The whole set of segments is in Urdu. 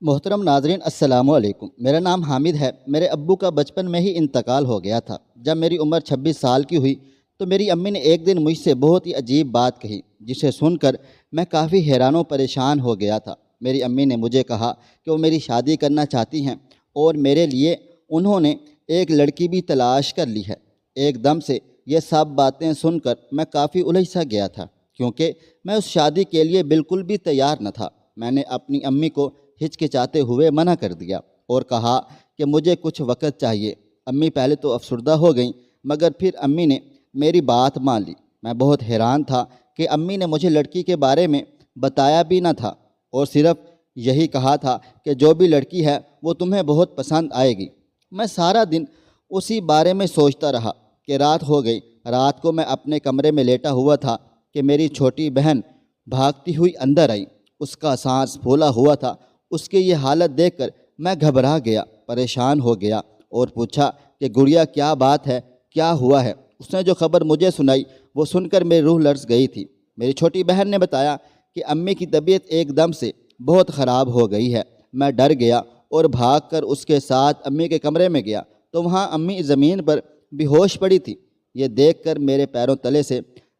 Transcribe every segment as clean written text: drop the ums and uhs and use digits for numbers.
محترم ناظرین السلام علیکم۔ میرا نام حامد ہے۔ میرے ابو کا بچپن میں ہی انتقال ہو گیا تھا۔ جب میری عمر 26 سال کی ہوئی تو میری امی نے ایک دن مجھ سے بہت ہی عجیب بات کہی، جسے سن کر میں کافی حیران و پریشان ہو گیا تھا۔ میری امی نے مجھے کہا کہ وہ میری شادی کرنا چاہتی ہیں اور میرے لیے انہوں نے ایک لڑکی بھی تلاش کر لی ہے۔ ایک دم سے یہ سب باتیں سن کر میں کافی الجھ سا گیا تھا، کیونکہ میں اس شادی کے لیے بالکل بھی تیار نہ تھا۔ میں نے اپنی امی کو ہچکچاتے ہوئے منع کر دیا اور کہا کہ مجھے کچھ وقت چاہیے۔ امی پہلے تو افسردہ ہو گئیں، مگر پھر امی نے میری بات مان لی۔ میں بہت حیران تھا کہ امی نے مجھے لڑکی کے بارے میں بتایا بھی نہ تھا اور صرف یہی کہا تھا کہ جو بھی لڑکی ہے وہ تمہیں بہت پسند آئے گی۔ میں سارا دن اسی بارے میں سوچتا رہا کہ رات ہو گئی۔ رات کو میں اپنے کمرے میں لیٹا ہوا تھا کہ میری چھوٹی بہن بھاگتی ہوئی اندر آئی۔ اس کا سانس پھولا ہوا تھا۔ اس کی یہ حالت دیکھ کر میں گھبرا گیا، پریشان ہو گیا اور پوچھا کہ گڑیا کیا بات ہے، کیا ہوا ہے؟ اس نے جو خبر مجھے سنائی وہ سن کر میری روح لرز گئی تھی۔ میری چھوٹی بہن نے بتایا کہ امی کی طبیعت ایک دم سے بہت خراب ہو گئی ہے۔ میں ڈر گیا اور بھاگ کر اس کے ساتھ امی کے کمرے میں گیا تو وہاں امی زمین پر بے ہوش پڑی تھی۔ یہ دیکھ کر میرے پیروں تلے سے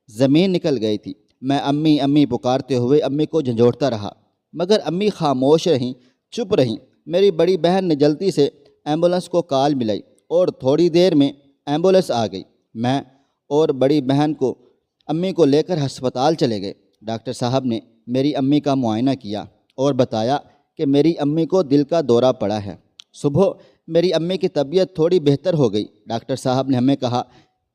زمین نکل گئی تھی۔ میں امی امی پکارتے ہوئے امی کو جھنجھوڑتا رہا، مگر امی خاموش رہیں، چپ رہیں۔ میری بڑی بہن نے جلدی سے ایمبولنس کو کال ملائی اور تھوڑی دیر میں ایمبولنس آ گئی۔ میں اور بڑی بہن کو امی کو لے کر ہسپتال چلے گئے۔ ڈاکٹر صاحب نے میری امی کا معائنہ کیا اور بتایا کہ میری امی کو دل کا دورہ پڑا ہے۔ صبح میری امی کی طبیعت تھوڑی بہتر ہو گئی۔ ڈاکٹر صاحب نے ہمیں کہا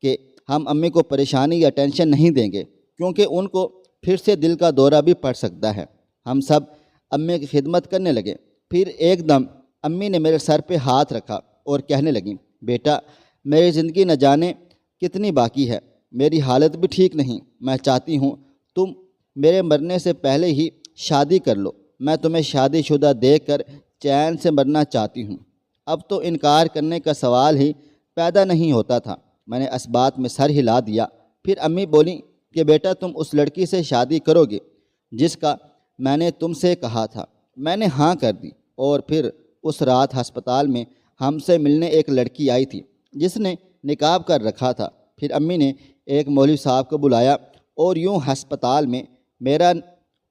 کہ ہم امی کو پریشانی یا ٹینشن نہیں دیں گے، کیونکہ ان کو پھر سے دل کا دورہ بھی پڑ سکتا ہے۔ ہم سب امی کی خدمت کرنے لگے۔ پھر ایک دم امی نے میرے سر پہ ہاتھ رکھا اور کہنے لگیں، بیٹا میری زندگی نہ جانے کتنی باقی ہے، میری حالت بھی ٹھیک نہیں، میں چاہتی ہوں تم میرے مرنے سے پہلے ہی شادی کر لو، میں تمہیں شادی شدہ دیکھ کر چین سے مرنا چاہتی ہوں۔ اب تو انکار کرنے کا سوال ہی پیدا نہیں ہوتا تھا۔ میں نے اس بات میں سر ہلا دیا۔ پھر امی بولیں کہ بیٹا تم اس لڑکی سے شادی کرو گے جس کا میں نے تم سے کہا تھا۔ میں نے ہاں کر دی اور پھر اس رات ہسپتال میں ہم سے ملنے ایک لڑکی آئی تھی جس نے نقاب کر رکھا تھا۔ پھر امی نے ایک مولوی صاحب کو بلایا اور یوں ہسپتال میں میرا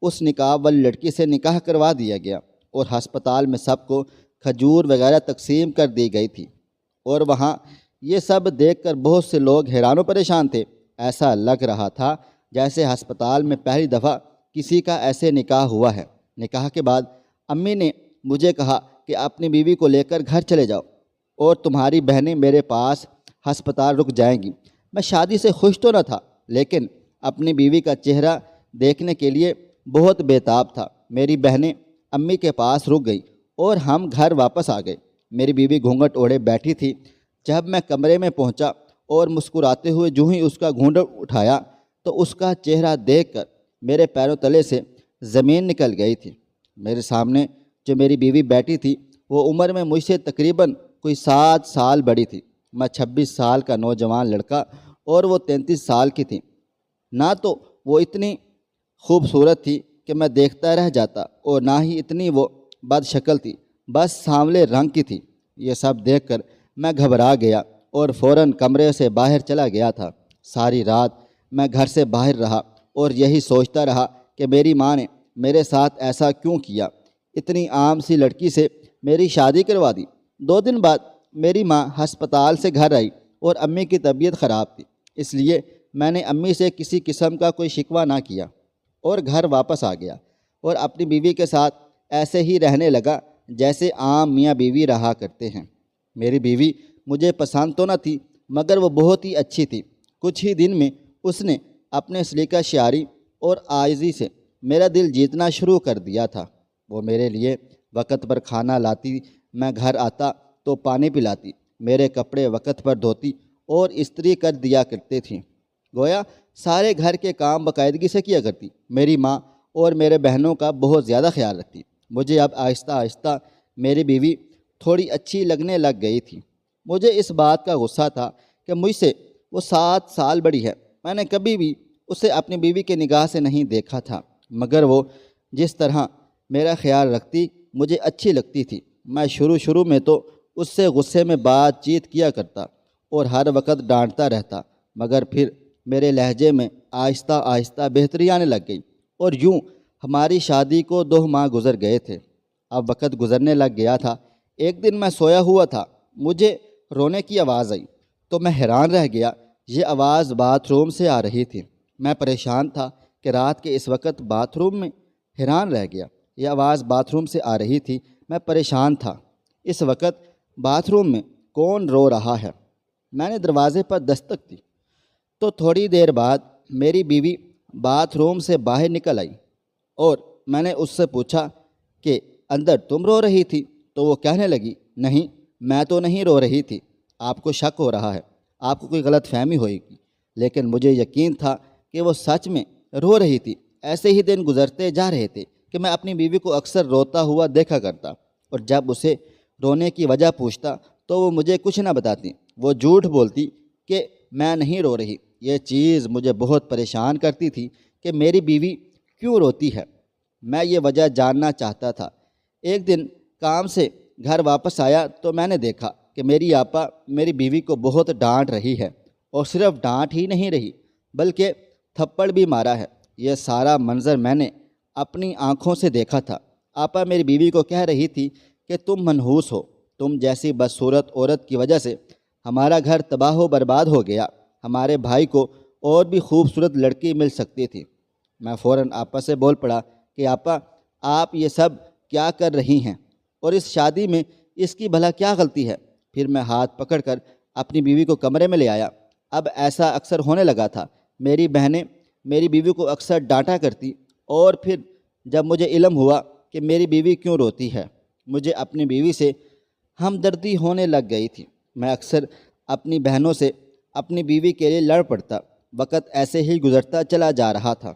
اس نقاب والی لڑکی سے نکاح کروا دیا گیا اور ہسپتال میں سب کو کھجور وغیرہ تقسیم کر دی گئی تھی، اور وہاں یہ سب دیکھ کر بہت سے لوگ حیران و پریشان تھے۔ ایسا لگ رہا تھا جیسے ہسپتال میں پہلی دفعہ کسی کا ایسے نکاح ہوا ہے۔ نکاح کے بعد امی نے مجھے کہا کہ اپنی بیوی کو لے کر گھر چلے جاؤ اور تمہاری بہنیں میرے پاس ہسپتال رک جائیں گی۔ میں شادی سے خوش تو نہ تھا، لیکن اپنی بیوی کا چہرہ دیکھنے کے لیے بہت بےتاب تھا۔ میری بہنیں امی کے پاس رک گئیں اور ہم گھر واپس آ گئے۔ میری بیوی گھونگھٹ اوڑھے بیٹھی تھی۔ جب میں کمرے میں پہنچا اور مسکراتے ہوئے جو ہی اس کا گھونگھٹ اٹھایا تو اس کا چہرہ دیکھ کر میرے پیروں تلے سے زمین نکل گئی تھی۔ میرے سامنے جو میری بیوی بیٹھی تھی وہ عمر میں مجھ سے تقریباً کوئی 7 سال بڑی تھی۔ میں 26 سال کا نوجوان لڑکا اور وہ 33 سال کی تھی۔ نہ تو وہ اتنی خوبصورت تھی کہ میں دیکھتا رہ جاتا اور نہ ہی اتنی وہ بد شکل تھی، بس سانولے رنگ کی تھی۔ یہ سب دیکھ کر میں گھبرا گیا اور فوراً کمرے سے باہر چلا گیا تھا۔ ساری رات میں گھر سے باہر رہا اور یہی سوچتا رہا کہ میری ماں نے میرے ساتھ ایسا کیوں کیا، اتنی عام سی لڑکی سے میری شادی کروا دی۔ 2 دن بعد میری ماں ہسپتال سے گھر آئی اور امی کی طبیعت خراب تھی، اس لیے میں نے امی سے کسی قسم کا کوئی شکوہ نہ کیا اور گھر واپس آ گیا اور اپنی بیوی کے ساتھ ایسے ہی رہنے لگا جیسے عام میاں بیوی رہا کرتے ہیں۔ میری بیوی مجھے پسند تو نہ تھی، مگر وہ بہت ہی اچھی تھی۔ کچھ ہی دن میں اس نے اپنے سلیقہ شعاری اور عاجزی سے میرا دل جیتنا شروع کر دیا تھا۔ وہ میرے لیے وقت پر کھانا لاتی، میں گھر آتا تو پانی پلاتی، میرے کپڑے وقت پر دھوتی اور استری کر دیا کرتی تھیں، گویا سارے گھر کے کام باقاعدگی سے کیا کرتی۔ میری ماں اور میرے بہنوں کا بہت زیادہ خیال رکھتی۔ مجھے اب آہستہ آہستہ میری بیوی تھوڑی اچھی لگنے لگ گئی تھی۔ مجھے اس بات کا غصہ تھا کہ مجھ سے وہ 7 سال بڑی ہے۔ میں نے کبھی بھی اسے اپنی بیوی کے نگاہ سے نہیں دیکھا تھا، مگر وہ جس طرح میرا خیال رکھتی مجھے اچھی لگتی تھی۔ میں شروع میں تو اس سے غصے میں بات چیت کیا کرتا اور ہر وقت ڈانٹتا رہتا، مگر پھر میرے لہجے میں آہستہ آہستہ بہتری آنے لگ گئی، اور یوں ہماری شادی کو 2 ماہ گزر گئے تھے۔ اب وقت گزرنے لگ گیا تھا۔ ایک دن میں سویا ہوا تھا، مجھے رونے کی آواز آئی تو میں حیران رہ گیا۔ یہ آواز باتھ روم سے آ رہی تھی۔ میں پریشان تھا کہ رات کے اس وقت باتھ روم میں، حیران رہ گیا۔ یہ آواز باتھ روم سے آ رہی تھی۔ میں پریشان تھا، اس وقت باتھ روم میں کون رو رہا ہے؟ میں نے دروازے پر دستک دی تو تھوڑی دیر بعد میری بیوی باتھ روم سے باہر نکل آئی، اور میں نے اس سے پوچھا کہ اندر تم رو رہی تھی؟ تو وہ کہنے لگی، نہیں میں تو نہیں رو رہی تھی، آپ کو شک ہو رہا ہے، آپ کو کوئی غلط فہمی ہوئے گی۔ لیکن مجھے یقین تھا کہ وہ سچ میں رو رہی تھی۔ ایسے ہی دن گزرتے جا رہے تھے کہ میں اپنی بیوی کو اکثر روتا ہوا دیکھا کرتا، اور جب اسے رونے کی وجہ پوچھتا تو وہ مجھے کچھ نہ بتاتی، وہ جھوٹ بولتی کہ میں نہیں رو رہی۔ یہ چیز مجھے بہت پریشان کرتی تھی کہ میری بیوی کیوں روتی ہے۔ میں یہ وجہ جاننا چاہتا تھا۔ ایک دن کام سے گھر واپس آیا تو میں نے دیکھا کہ میری آپا میری بیوی کو بہت ڈانٹ رہی ہے، اور صرف ڈانٹ ہی نہیں رہی بلکہ تھپڑ بھی مارا ہے۔ یہ سارا منظر میں نے اپنی آنکھوں سے دیکھا تھا۔ آپا میری بیوی کو کہہ رہی تھی کہ تم منحوس ہو، تم جیسی بدصورت عورت کی وجہ سے ہمارا گھر تباہ و برباد ہو گیا، ہمارے بھائی کو اور بھی خوبصورت لڑکی مل سکتی تھی۔ میں فوراً آپا سے بول پڑا کہ آپا آپ یہ سب کیا کر رہی ہیں، اور اس شادی میں اس کی بھلا کیا غلطی ہے؟ پھر میں ہاتھ پکڑ کر اپنی بیوی کو کمرے میں لے آیا۔ اب ایسا اکثر ہونے لگا تھا، میری بہنیں میری بیوی کو اکثر ڈانٹا کرتی، اور پھر جب مجھے علم ہوا کہ میری بیوی کیوں روتی ہے، مجھے اپنی بیوی سے ہمدردی ہونے لگ گئی تھی۔ میں اکثر اپنی بہنوں سے اپنی بیوی کے لیے لڑ پڑتا۔ وقت ایسے ہی گزرتا چلا جا رہا تھا۔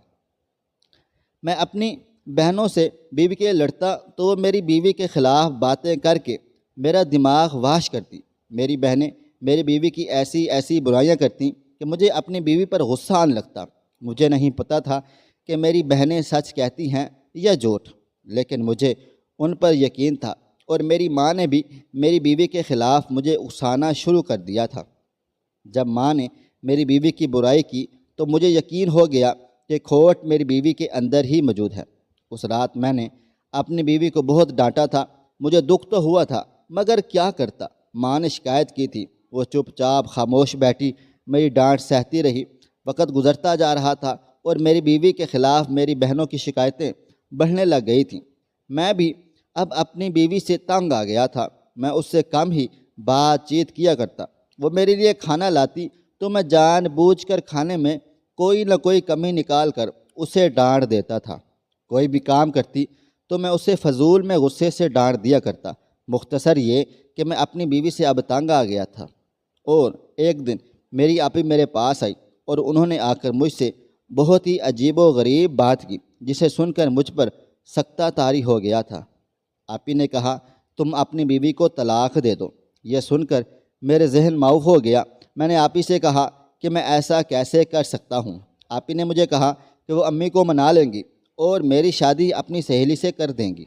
میں اپنی بہنوں سے بیوی کے لیے لڑتا تو وہ میری بیوی کے خلاف باتیں کر کے میرا دماغ واش کرتی۔ میری بہنیں میری بیوی کی ایسی ایسی برائیاں کرتیں کہ مجھے اپنی بیوی پر غصہ آنے لگتا۔ مجھے نہیں پتہ تھا کہ میری بہنیں سچ کہتی ہیں یا جھوٹ، لیکن مجھے ان پر یقین تھا، اور میری ماں نے بھی میری بیوی کے خلاف مجھے اکسانا شروع کر دیا تھا۔ جب ماں نے میری بیوی کی برائی کی تو مجھے یقین ہو گیا کہ کھوٹ میری بیوی کے اندر ہی موجود ہے۔ اس رات میں نے اپنی بیوی کو بہت ڈانٹا تھا۔ مجھے دکھ تو ہوا تھا، مگر کیا کرتا؟ ماں نے شکایت کی تھی، وہ چپ چاپ خاموش بیٹھی، میری ڈانٹ سہتی رہی۔ وقت گزرتا جا رہا تھا اور میری بیوی کے خلاف میری بہنوں کی شکایتیں بڑھنے لگ گئی تھیں۔ میں بھی اب اپنی بیوی سے تنگ آ گیا تھا۔ میں اس سے کم ہی بات چیت کیا کرتا۔ وہ میرے لیے کھانا لاتی تو میں جان بوجھ کر کھانے میں کوئی نہ کوئی کمی نکال کر اسے ڈانٹ دیتا تھا۔ کوئی بھی کام کرتی تو میں اسے فضول میں غصے سے ڈانٹ دیا کرتا۔ مختصر یہ کہ میں اپنی بیوی سے اب تنگ آ گیا تھا۔ اور ایک دن میری آپی میرے پاس آئی اور انہوں نے آ کر مجھ سے بہت ہی عجیب و غریب بات کی، جسے سن کر مجھ پر سکتہ طاری ہو گیا تھا۔ آپی نے کہا، تم اپنی بیوی کو طلاق دے دو۔ یہ سن کر میرے ذہن معاف ہو گیا۔ میں نے آپی سے کہا کہ میں ایسا کیسے کر سکتا ہوں؟ آپی نے مجھے کہا کہ وہ امی کو منا لیں گی اور میری شادی اپنی سہیلی سے کر دیں گی۔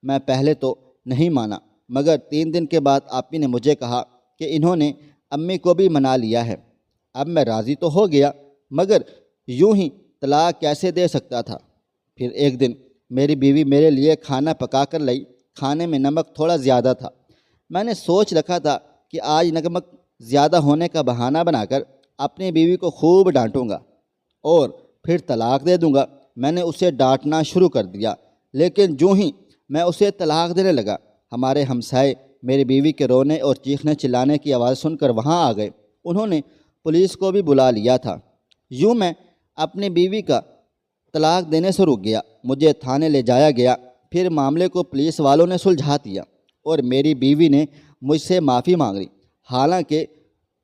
میں پہلے تو نہیں مانا، مگر 3 دن کے بعد آپی نے مجھے کہا کہ انہوں نے امی کو بھی منا لیا ہے۔ اب میں راضی تو ہو گیا، مگر یوں ہی طلاق کیسے دے سکتا تھا؟ پھر ایک دن میری بیوی میرے لیے کھانا پکا کر لائی۔ کھانے میں نمک تھوڑا زیادہ تھا۔ میں نے سوچ رکھا تھا کہ آج نمک زیادہ ہونے کا بہانہ بنا کر اپنی بیوی کو خوب ڈانٹوں گا اور پھر طلاق دے دوں گا۔ میں نے اسے ڈانٹنا شروع کر دیا، لیکن جو ہی میں اسے طلاق دینے لگا، ہمارے ہمسائے میری بیوی کے رونے اور چیخنے چلانے کی آواز سن کر وہاں آ گئے۔ انہوں نے پولیس کو بھی بلا لیا تھا۔ یوں میں اپنی بیوی کا طلاق دینے سے رک گیا۔ مجھے تھانے لے جایا گیا۔ پھر معاملے کو پولیس والوں نے سلجھا دیا اور میری بیوی نے مجھ سے معافی مانگ لی، حالانکہ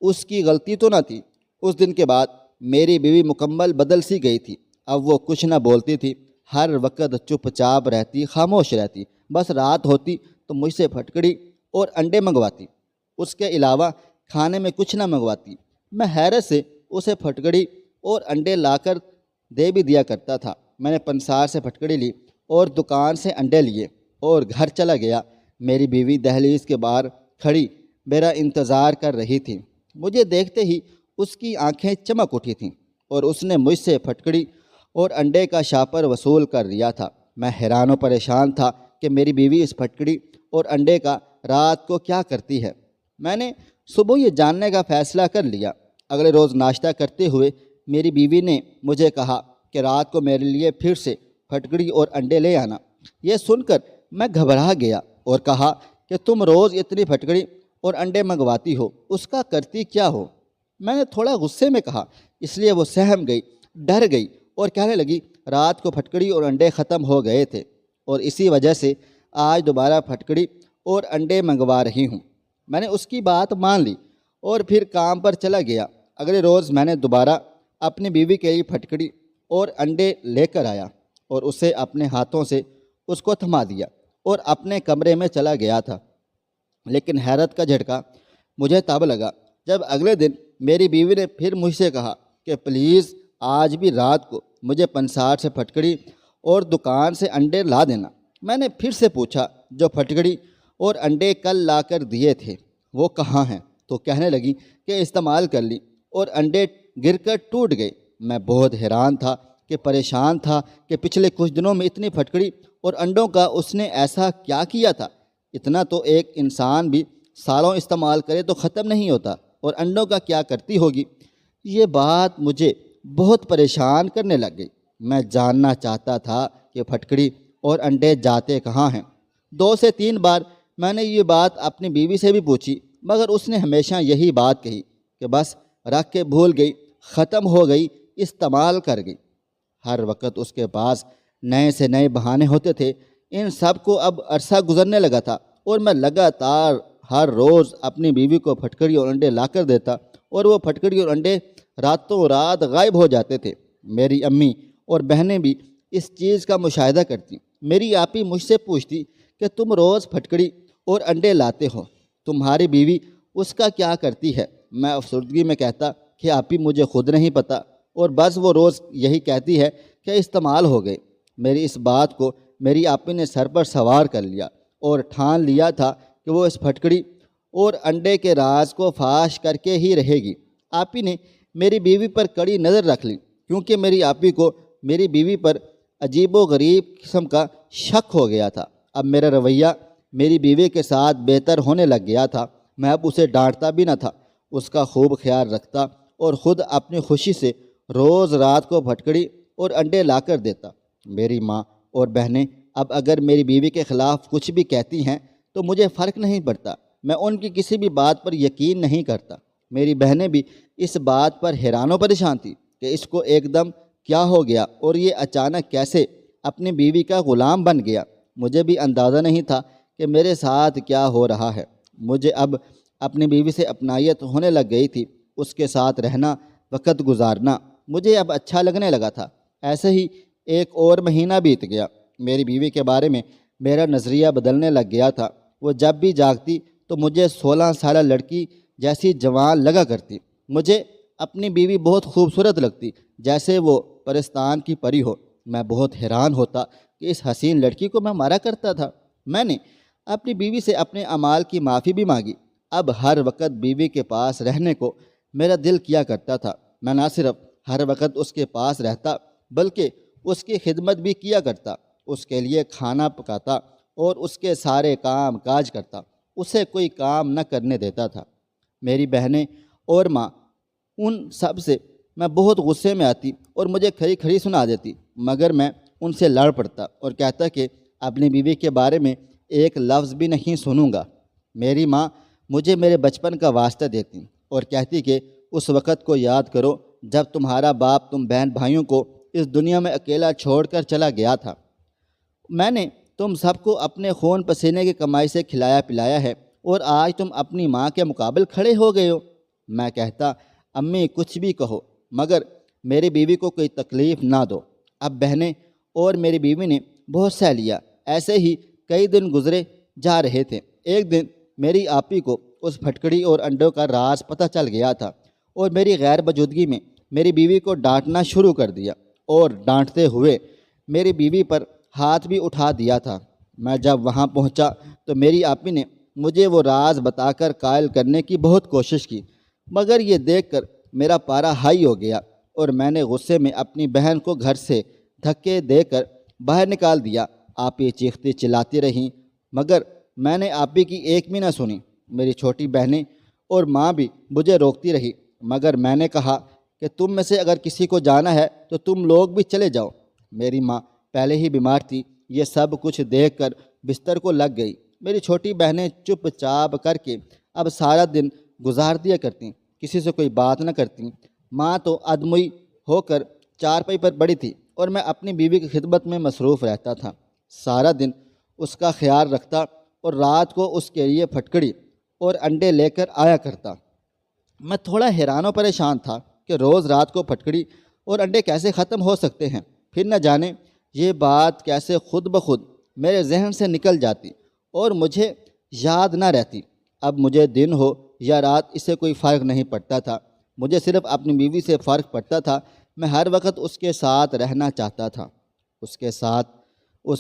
اس کی غلطی تو نہ تھی۔ اس دن کے بعد میری بیوی مکمل بدل سی گئی تھی۔ اب وہ کچھ نہ بولتی تھی، ہر وقت چپ چاپ رہتی، خاموش رہتی۔ بس رات ہوتی تو مجھ سے پھٹکڑی اور انڈے منگواتی، اس کے علاوہ کھانے میں کچھ نہ منگواتی۔ میں حیرت سے اسے پھٹکڑی اور انڈے لا کر دے بھی دیا کرتا تھا۔ میں نے پنسار سے پھٹکڑی لی اور دکان سے انڈے لیے اور گھر چلا گیا۔ میری بیوی دہلیز کے باہر کھڑی میرا انتظار کر رہی تھی۔ مجھے دیکھتے ہی اس کی آنکھیں چمک اٹھی تھیں اور اس نے مجھ سے پھٹکڑی اور انڈے کا شاپر وصول کر لیا تھا۔ میں حیران و پریشان تھا کہ میری بیوی اس پھٹکڑی اور انڈے کا رات کو کیا کرتی ہے۔ میں نے صبح یہ جاننے کا فیصلہ کر لیا۔ اگلے روز ناشتہ کرتے ہوئے میری بیوی نے مجھے کہا کہ رات کو میرے لیے پھر سے پھٹکڑی اور انڈے لے آنا۔ یہ سن کر میں گھبرا گیا اور کہا کہ تم روز اتنی پھٹکڑی اور انڈے منگواتی ہو، اس کا کرتی کیا ہو؟ میں نے تھوڑا غصے میں کہا، اس لیے وہ سہم گئی، ڈر گئی اور کہنے لگی رات کو پھٹکڑی اور انڈے ختم ہو گئے تھے اور اسی وجہ سے آج دوبارہ پھٹکڑی اور انڈے منگوا رہی ہوں۔ میں نے اس کی بات مان لی اور پھر کام پر چلا گیا۔ اگلے روز میں نے دوبارہ اپنی بیوی کے لیے پھٹکڑی اور انڈے لے کر آیا اور اسے اپنے ہاتھوں سے اس کو تھما دیا اور اپنے کمرے میں چلا گیا تھا۔ لیکن حیرت کا جھٹکا مجھے تب لگا جب اگلے دن میری بیوی نے پھر مجھ سے کہا کہ پلیز آج بھی رات کو مجھے پنسار سے پھٹکڑی اور دکان سے انڈے لا دینا۔ میں نے پھر سے پوچھا جو پھٹکڑی اور انڈے کل لا کر دیے تھے وہ کہاں ہیں؟ تو کہنے لگی کہ استعمال کر لی اور انڈے گر کر ٹوٹ گئے۔ میں بہت حیران تھا کہ پریشان تھا کہ پچھلے کچھ دنوں میں اتنی پھٹکڑی اور انڈوں کا اس نے ایسا کیا کیا تھا؟ اتنا تو ایک انسان بھی سالوں استعمال کرے تو ختم نہیں ہوتا، اور انڈوں کا کیا کرتی ہوگی؟ یہ بات مجھے بہت پریشان کرنے لگ گئی۔ میں جاننا چاہتا تھا کہ پھٹکڑی اور انڈے جاتے کہاں ہیں۔ 2 سے 3 بار میں نے یہ بات اپنی بیوی سے بھی پوچھی، مگر اس نے ہمیشہ یہی بات کہی کہ بس رکھ کے بھول گئی، ختم ہو گئی، استعمال کر گئی۔ ہر وقت اس کے پاس نئے سے نئے بہانے ہوتے تھے۔ ان سب کو اب عرصہ گزرنے لگا تھا اور میں لگاتار ہر روز اپنی بیوی کو پھٹکڑی اور انڈے لا کر دیتا اور وہ پھٹکڑی اور انڈے راتوں رات غائب ہو جاتے تھے۔ میری امی اور بہنیں بھی اس چیز کا مشاہدہ کرتی۔ میری آپی مجھ سے پوچھتی کہ تم روز پھٹکڑی اور انڈے لاتے ہو، تمہاری بیوی اس کا کیا کرتی ہے؟ میں افسردگی میں کہتا کہ آپی مجھے خود نہیں پتہ، اور بس وہ روز یہی کہتی ہے کہ استعمال ہو گئے۔ میری اس بات کو میری آپی نے سر پر سوار کر لیا اور ٹھان لیا تھا کہ وہ اس پھٹکڑی اور انڈے کے راز کو فاش کر کے ہی رہے گی۔ آپی نے میری بیوی پر کڑی نظر رکھ لی، کیونکہ میری آپی کو میری بیوی پر عجیب و غریب قسم کا شک ہو گیا تھا۔ اب میرا رویہ میری بیوی کے ساتھ بہتر ہونے لگ گیا تھا۔ میں اب اسے ڈانٹتا بھی نہ تھا، اس کا خوب خیال رکھتا اور خود اپنی خوشی سے روز رات کو پھٹکڑی اور انڈے لا کر دیتا۔ میری ماں اور بہنیں اب اگر میری بیوی کے خلاف کچھ بھی کہتی ہیں تو مجھے فرق نہیں پڑتا، میں ان کی کسی بھی بات پر یقین نہیں کرتا۔ میری بہنیں بھی اس بات پر حیران و پریشان تھی کہ اس کو ایک دم کیا ہو گیا اور یہ اچانک کیسے اپنی بیوی کا غلام بن گیا۔ مجھے بھی اندازہ نہیں تھا کہ میرے ساتھ کیا ہو رہا ہے۔ مجھے اب اپنی بیوی سے اپنائیت ہونے لگ گئی تھی، اس کے ساتھ رہنا، وقت گزارنا مجھے اب اچھا لگنے لگا تھا۔ ایسے ہی ایک اور مہینہ بیت گیا۔ میری بیوی کے بارے میں میرا نظریہ بدلنے لگ گیا تھا۔ وہ جب بھی جاگتی تو مجھے 16 سالہ لڑکی جیسی جوان لگا کرتی۔ مجھے اپنی بیوی بہت خوبصورت لگتی، جیسے وہ پرستان کی پری ہو۔ میں بہت حیران ہوتا کہ اس حسین لڑکی کو میں مارا کرتا تھا۔ میں نے اپنی بیوی سے اپنے اعمال کی معافی بھی مانگی۔ اب ہر وقت بیوی کے پاس رہنے کو میرا دل کیا کرتا تھا۔ میں نہ صرف ہر وقت اس کے پاس رہتا بلکہ اس کی خدمت بھی کیا کرتا، اس کے لیے کھانا پکاتا اور اس کے سارے کام کاج کرتا، اسے کوئی کام نہ کرنے دیتا تھا۔ میری بہنیں اور ماں، ان سب سے میں بہت غصے میں آتی اور مجھے کھڑی کھڑی سنا دیتی، مگر میں ان سے لڑ پڑتا اور کہتا کہ اپنی بیوی کے بارے میں ایک لفظ بھی نہیں سنوں گا۔ میری ماں مجھے میرے بچپن کا واسطہ دیتی اور کہتی کہ اس وقت کو یاد کرو جب تمہارا باپ تم بہن بھائیوں کو اس دنیا میں اکیلا چھوڑ کر چلا گیا تھا۔ میں نے تم سب کو اپنے خون پسینے کی کمائی سے کھلایا پلایا ہے اور آج تم اپنی ماں کے مقابل کھڑے ہو گئے ہو۔ میں کہتا امی کچھ بھی کہو مگر میری بیوی کو کوئی تکلیف نہ دو۔ اب بہنیں اور میری بیوی نے بہت سہ لیا۔ ایسے ہی کئی دن گزرے جا رہے تھے۔ ایک دن میری آپی کو اس پھٹکڑی اور انڈوں کا راز پتہ چل گیا تھا اور میری غیر موجودگی میں میری بیوی کو ڈانٹنا شروع کر دیا اور ڈانٹتے ہوئے میری بیوی پر ہاتھ بھی اٹھا دیا تھا۔ میں جب وہاں پہنچا تو میری آپی نے مجھے وہ راز بتا کر قائل کرنے کی بہت کوشش کی، مگر یہ دیکھ کر میرا پارا ہائی ہو گیا اور میں نے غصے میں اپنی بہن کو گھر سے دھکے دے کر باہر نکال دیا۔ آپی چیختی چلاتی رہیں مگر میں نے آپی کی ایک بھی نہ سنی۔ میری چھوٹی بہنیں اور ماں بھی مجھے روکتی رہی، مگر میں نے کہا کہ تم میں سے اگر کسی کو جانا ہے تو تم لوگ بھی چلے جاؤ۔ میری ماں پہلے ہی بیمار تھی، یہ سب کچھ دیکھ کر بستر کو لگ گئی۔ میری چھوٹی بہنیں چپ چاپ کر کے اب سارا دن گزار دیا کرتیں، کسی سے کوئی بات نہ کرتیں۔ ماں تو ادموئی ہو کر چارپائی پر پڑی تھی اور میں اپنی بیوی کی خدمت میں مصروف رہتا تھا، سارا دن اس کا خیال رکھتا اور رات کو اس کے لیے پھٹکڑی اور انڈے لے کر آیا کرتا۔ میں تھوڑا حیران و پریشان تھا کہ روز رات کو پھٹکڑی اور انڈے کیسے ختم ہو سکتے ہیں، پھر نہ جانے یہ بات کیسے خود بخود میرے ذہن سے نکل جاتی اور مجھے یاد نہ رہتی۔ اب مجھے دن ہو یا رات اس سے کوئی فرق نہیں پڑتا تھا، مجھے صرف اپنی بیوی سے فرق پڑتا تھا۔ میں ہر وقت اس کے ساتھ رہنا چاہتا تھا، اس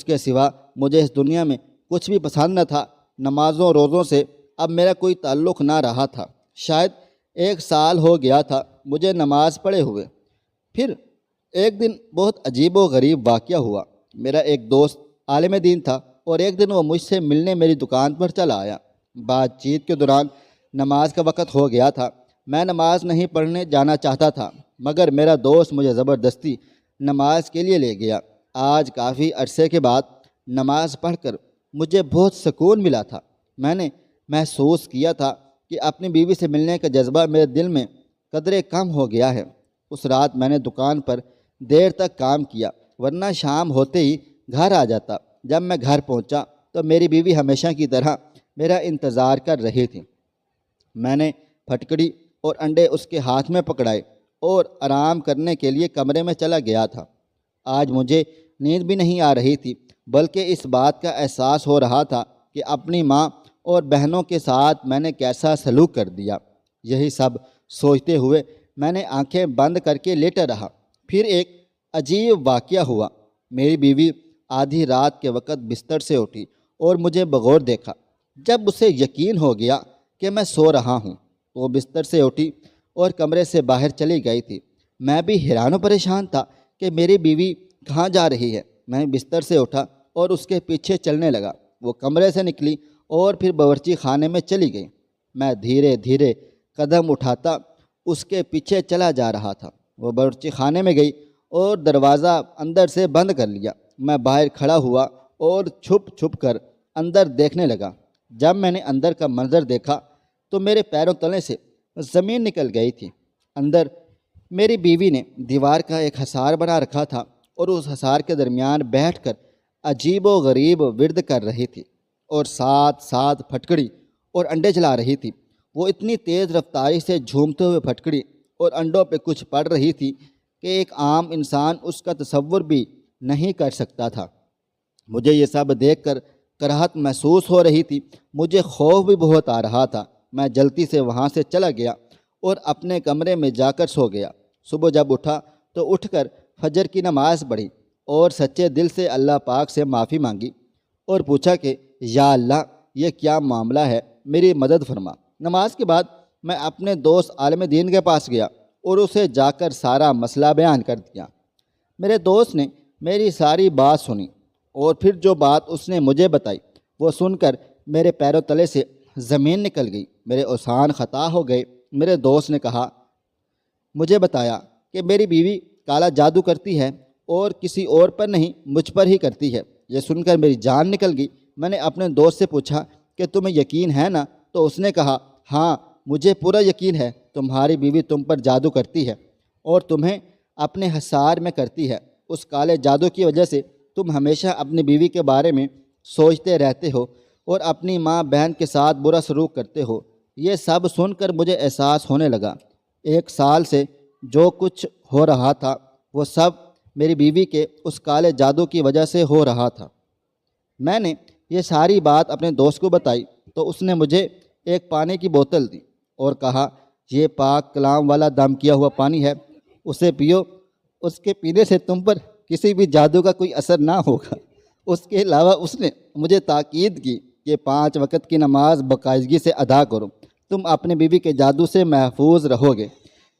کے سوا مجھے اس دنیا میں کچھ بھی پسند نہ تھا۔ نمازوں روزوں سے اب میرا کوئی تعلق نہ رہا تھا۔ شاید 1 سال ہو گیا تھا مجھے نماز پڑھے ہوئے۔ پھر ایک دن بہت عجیب و غریب واقعہ ہوا۔ میرا ایک دوست عالم دین تھا اور ایک دن وہ مجھ سے ملنے میری دکان پر چلا آیا۔ بات چیت کے دوران نماز کا وقت ہو گیا تھا۔ میں نماز نہیں پڑھنے جانا چاہتا تھا، مگر میرا دوست مجھے زبردستی نماز کے لیے لے گیا۔ آج کافی عرصے کے بعد نماز پڑھ کر مجھے بہت سکون ملا تھا۔ میں نے محسوس کیا تھا کہ اپنی بیوی سے ملنے کا جذبہ میرے دل میں قدرے کم ہو گیا ہے۔ اس رات میں نے دکان پر دیر تک کام کیا، ورنہ شام ہوتے ہی گھر آ جاتا۔ جب میں گھر پہنچا تو میری بیوی ہمیشہ کی طرح میرا انتظار کر رہی تھی۔ میں نے پھٹکڑی اور انڈے اس کے ہاتھ میں پکڑائے اور آرام کرنے کے لیے کمرے میں چلا گیا تھا۔ آج مجھے نیند بھی نہیں آ رہی تھی، بلکہ اس بات کا احساس ہو رہا تھا کہ اپنی ماں اور بہنوں کے ساتھ میں نے کیسا سلوک کر دیا۔ یہی سب سوچتے ہوئے میں نے آنکھیں بند کر کے لیٹا رہا۔ پھر ایک عجیب واقعہ ہوا۔ میری بیوی آدھی رات کے وقت بستر سے اٹھی اور مجھے بغور دیکھا۔ جب اسے یقین ہو گیا کہ میں سو رہا ہوں، وہ بستر سے اٹھی اور کمرے سے باہر چلی گئی تھی۔ میں بھی حیران و پریشان تھا کہ میری بیوی کہاں جا رہی ہے۔ میں بستر سے اٹھا اور اس کے پیچھے چلنے لگا۔ وہ کمرے سے نکلی اور پھر باورچی خانے میں چلی گئی۔ میں دھیرے دھیرے قدم اٹھاتا اس کے پیچھے چلا جا رہا تھا۔ وہ باورچی خانے میں گئی اور دروازہ اندر سے بند کر لیا۔ میں باہر کھڑا ہوا اور چھپ چھپ کر اندر دیکھنے لگا۔ جب میں نے اندر کا منظر دیکھا تو میرے پیروں تلے سے زمین نکل گئی تھی۔ اندر میری بیوی نے دیوار کا ایک حصار بنا رکھا تھا اور اس حصار کے درمیان بیٹھ کر عجیب و غریب ورد کر رہی تھی اور ساتھ ساتھ پھٹکڑی اور انڈے چلا رہی تھی۔ وہ اتنی تیز رفتاری سے جھومتے ہوئے پھٹکڑی اور انڈوں پہ کچھ پڑ رہی تھی کہ ایک عام انسان اس کا تصور بھی نہیں کر سکتا تھا۔ مجھے یہ سب دیکھ کر کراہت محسوس ہو رہی تھی، مجھے خوف بھی بہت آ رہا تھا۔ میں جلدی سے وہاں سے چلا گیا اور اپنے کمرے میں جا کر سو گیا۔ صبح جب اٹھا تو اٹھ کر فجر کی نماز پڑھی اور سچے دل سے اللہ پاک سے معافی مانگی اور پوچھا کہ یا اللہ، یہ کیا معاملہ ہے، میری مدد فرما۔ نماز کے بعد میں اپنے دوست عالم دین کے پاس گیا اور اسے جا کر سارا مسئلہ بیان کر دیا۔ میرے دوست نے میری ساری بات سنی اور پھر جو بات اس نے مجھے بتائی وہ سن کر میرے پیروں تلے سے زمین نکل گئی، میرے اوزان خطا ہو گئے۔ میرے دوست نے کہا، مجھے بتایا کہ میری بیوی کالا جادو کرتی ہے اور کسی اور پر نہیں، مجھ پر ہی کرتی ہے۔ یہ سن کر میری جان نکل گئی۔ میں نے اپنے دوست سے پوچھا کہ تمہیں یقین ہے نا؟ تو اس نے کہا، ہاں مجھے پورا یقین ہے، تمہاری بیوی تم پر جادو کرتی ہے اور تمہیں اپنے حصار میں کرتی ہے۔ اس کالے جادو کی وجہ سے تم ہمیشہ اپنی بیوی کے بارے میں سوچتے رہتے ہو اور اپنی ماں بہن کے ساتھ برا سلوک کرتے ہو۔ یہ سب سن کر مجھے احساس ہونے لگا 1 سال سے جو کچھ ہو رہا تھا وہ سب میری بیوی کے اس کالے جادو کی وجہ سے ہو رہا تھا۔ میں نے یہ ساری بات اپنے دوست کو بتائی تو اس نے مجھے ایک پانی کی بوتل دی اور کہا، یہ پاک کلام والا دم کیا ہوا پانی ہے، اسے پیو، اس کے پینے سے تم پر کسی بھی جادو کا کوئی اثر نہ ہوگا اس کے علاوہ اس نے مجھے تاکید کی کہ 5 وقت کی نماز باقاعدگی سے ادا کرو، تم اپنی بیوی کے جادو سے محفوظ رہو گے۔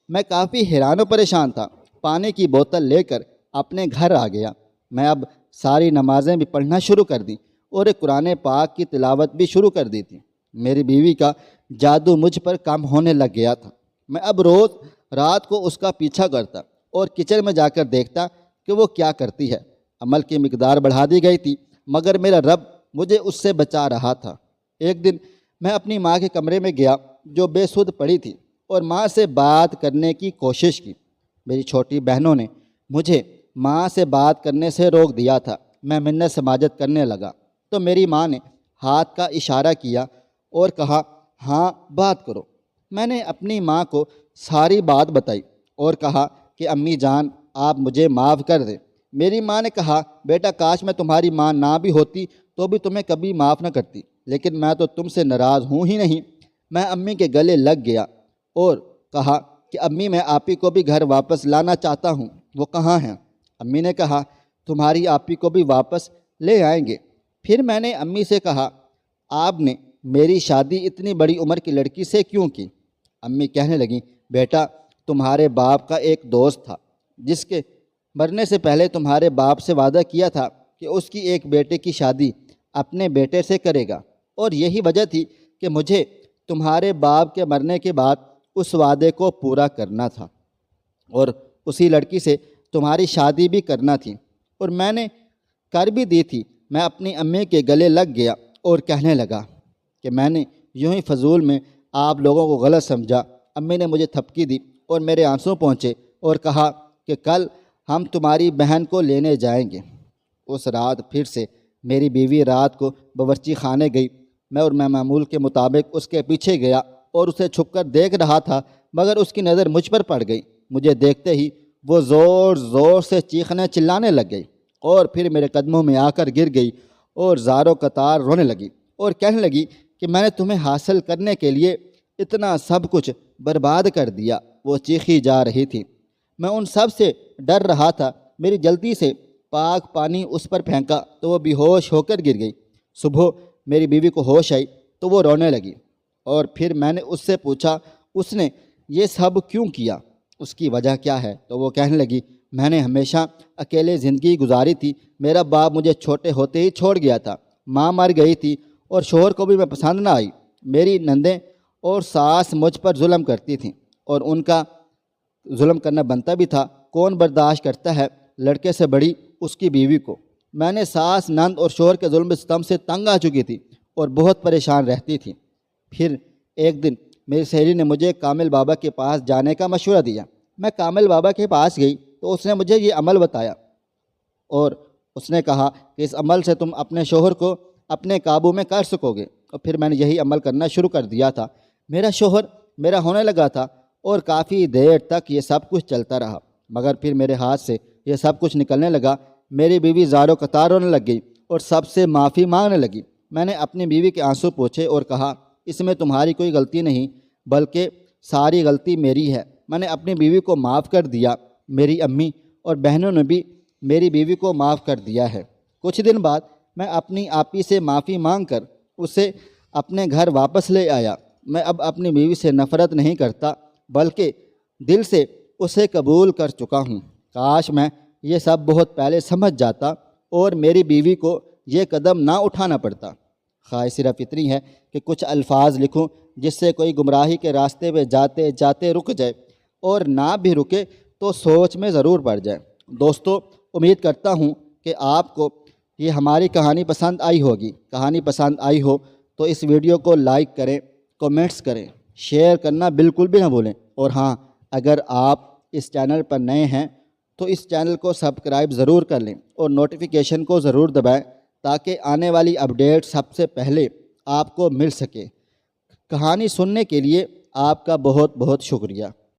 میں کافی حیران و پریشان تھا۔ پانی کی بوتل لے کر اپنے گھر آ گیا۔ میں اب ساری نمازیں بھی پڑھنا شروع کر دیں اور قرآن پاک کی تلاوت بھی شروع کر دی تھی۔ میری بیوی کا جادو مجھ پر کم ہونے لگ گیا تھا۔ میں اب روز رات کو اس کا پیچھا کرتا اور کچن میں جا کر دیکھتا کہ وہ کیا کرتی ہے۔ عمل کی مقدار بڑھا دی گئی تھی، مگر میرا رب مجھے اس سے بچا رہا تھا۔ ایک دن میں اپنی ماں کے کمرے میں گیا جو بے سدھ پڑی تھی، اور ماں سے بات کرنے کی کوشش کی۔ میری چھوٹی بہنوں نے مجھے ماں سے بات کرنے سے روک دیا تھا۔ میں منت سماجت کرنے لگا تو میری ماں نے ہاتھ کا اشارہ کیا اور کہا، ہاں بات کرو۔ میں نے اپنی ماں کو ساری بات بتائی اور کہا کہ امی جان آپ مجھے معاف کر دیں۔ میری ماں نے کہا، بیٹا کاش میں تمہاری ماں نہ بھی ہوتی تو بھی تمہیں کبھی معاف نہ کرتی، لیکن میں تو تم سے ناراض ہوں ہی نہیں۔ میں امی کے گلے لگ گیا اور کہا کہ امی میں آپی کو بھی گھر واپس لانا چاہتا ہوں، وہ کہاں ہیں؟ امی نے کہا، تمہاری آپی کو بھی واپس لے آئیں گے۔ پھر میں نے امی سے کہا، آپ نے میری شادی اتنی بڑی عمر کی لڑکی سے کیوں کی؟ امی کہنے لگیں، بیٹا تمہارے باپ کا ایک دوست تھا جس کے مرنے سے پہلے تمہارے باپ سے وعدہ کیا تھا کہ اس کی ایک بیٹے کی شادی اپنے بیٹے سے کرے گا، اور یہی وجہ تھی کہ مجھے تمہارے باپ کے مرنے کے بعد اس وعدے کو پورا کرنا تھا اور اسی لڑکی سے تمہاری شادی بھی کرنا تھی، اور میں نے کر بھی دی تھی۔ میں اپنی امی کے گلے لگ گیا اور کہنے لگا کہ میں نے یوں ہی فضول میں آپ لوگوں کو غلط سمجھا۔ امی نے مجھے تھپکی دی اور میرے آنسو پہنچے اور کہا کہ کل ہم تمہاری بہن کو لینے جائیں گے۔ اس رات پھر سے میری بیوی رات کو باورچی خانے گئی۔ میں معمول کے مطابق اس کے پیچھے گیا اور اسے چھپ کر دیکھ رہا تھا، مگر اس کی نظر مجھ پر پڑ گئی۔ مجھے دیکھتے ہی وہ زور زور سے چیخنے چلانے لگ گئی اور پھر میرے قدموں میں آ کر گر گئی اور زاروں قطار رونے لگی اور کہنے لگی کہ میں نے تمہیں حاصل کرنے کے لیے اتنا سب کچھ برباد کر دیا۔ وہ چیخی جا رہی تھی۔ میں ان سب سے ڈر رہا تھا۔ میری جلدی سے پاک پانی اس پر پھینکا تو وہ بے ہوش ہو کر گر گئی۔ صبح میری بیوی کو ہوش آئی تو وہ رونے لگی، اور پھر میں نے اس سے پوچھا اس نے یہ سب کیوں کیا، اس کی وجہ کیا ہے؟ تو وہ کہنے لگی، میں نے ہمیشہ اکیلے زندگی گزاری تھی۔ میرا باپ مجھے چھوٹے ہوتے ہی چھوڑ گیا تھا، ماں مر گئی تھی اور شوہر کو بھی میں پسند نہ آئی۔ میری نندیں اور ساس مجھ پر ظلم کرتی تھیں اور ان کا ظلم کرنا بنتا بھی تھا۔ کون برداشت کرتا ہے لڑکے سے بڑی اس کی بیوی کو؟ میں نے ساس، نند اور شوہر کے ظلم ستم سے تنگ آ چکی تھی اور بہت پریشان رہتی تھی۔ پھر ایک دن میری سہیلی نے مجھے کامل بابا کے پاس جانے کا مشورہ دیا۔ میں کامل بابا کے پاس گئی تو اس نے مجھے یہ عمل بتایا اور اس نے کہا کہ اس عمل سے تم اپنے شوہر کو اپنے قابو میں کر سکو گے، اور پھر میں نے یہی عمل کرنا شروع کر دیا تھا۔ میرا شوہر میرا ہونے لگا تھا اور کافی دیر تک یہ سب کچھ چلتا رہا، مگر پھر میرے ہاتھ سے یہ سب کچھ نکلنے لگا۔ میری بیوی زاروں قطار رونے لگ گئی اور سب سے معافی مانگنے لگی۔ میں نے اپنی بیوی کے آنسو پوچھے اور کہا، اس میں تمہاری کوئی غلطی نہیں بلکہ ساری غلطی میری ہے۔ میں نے اپنی بیوی کو معاف کر دیا۔ میری امی اور بہنوں نے بھی میری بیوی کو معاف کر دیا ہے۔ کچھ دن بعد میں اپنی آپی سے معافی مانگ کر اسے اپنے گھر واپس لے آیا۔ میں اب اپنی بیوی سے نفرت نہیں کرتا بلکہ دل سے اسے قبول کر چکا ہوں۔ کاش میں یہ سب بہت پہلے سمجھ جاتا اور میری بیوی کو یہ قدم نہ اٹھانا پڑتا۔ خواہش صرف اتنی ہے کہ کچھ الفاظ لکھوں جس سے کوئی گمراہی کے راستے پہ جاتے جاتے رک جائے، اور نہ بھی رکے تو سوچ میں ضرور پڑ جائے۔ دوستو، امید کرتا ہوں کہ آپ کو یہ ہماری کہانی پسند آئی ہوگی۔ کہانی پسند آئی ہو تو اس ویڈیو کو لائک کریں، کومنٹس کریں، شیئر کرنا بالکل بھی نہ بھولیں، اور ہاں، اگر آپ اس چینل پر نئے ہیں تو اس چینل کو سبسکرائب ضرور کر لیں اور نوٹیفیکیشن کو ضرور دبائیں تاکہ آنے والی اپڈیٹ سب سے پہلے آپ کو مل سکے۔ کہانی سننے کے لیے آپ کا بہت بہت شکریہ۔